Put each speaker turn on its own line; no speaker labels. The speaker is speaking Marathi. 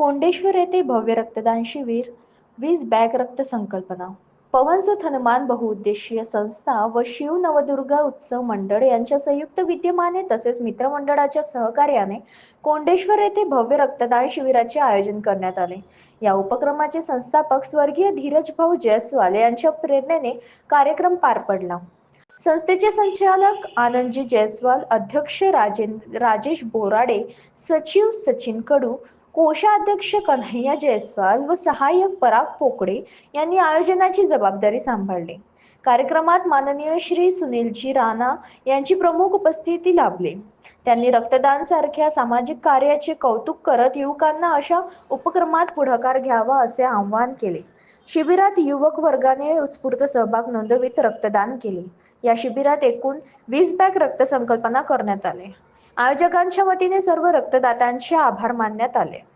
कोंडेश्वर येथे भव्य रक्तदान शिबिर, 20 बॅग रक्त संकल्पना. पवनसुत हनुमान बहुउद्देशीय संस्था व शिव नवदुर्गा उत्सव मंडळ यांच्या संयुक्त विद्यमाने तसेच मित्रमंडळाच्या सहकार्याने कोंडेश्वर येथे भव्य रक्तदान शिबिराचे आयोजन करण्यात आले. या उपक्रमाचे संस्थापक स्वर्गीय धीरज भाऊ जयस्वाल यांच्या प्रेरणेने कार्यक्रम पार पडला. संस्थेचे संचालक आनंदजी जयस्वाल, अध्यक्ष राजेश बोराडे, सचिव सचिन कडू, कोषाध्यक्ष कन्हैया जयस्वाल व सहाय्यक पराग पोकळे यांनी आयोजनाची जबाबदारी सांभाळली. कार्यक्रमात माननीय श्री सुनीलजी राणा यांची प्रमुख उपस्थिती लाभली. त्यांनी रक्तदान सारख्या सामाजिक कार्याचे कौतुक करत युवकांना अशा उपक्रमात पुढाकार घ्यावा असे आवाहन केले. शिबिरात युवक वर्गाने उत्स्फूर्त सहभाग नोंदवित रक्तदान केले. या शिबिरात एकूण 20 बॅग रक्त संकल्पना करण्यात आले. आयोजकांच्या वतीने सर्व रक्तदात्यांचे आभार मानण्यात आले.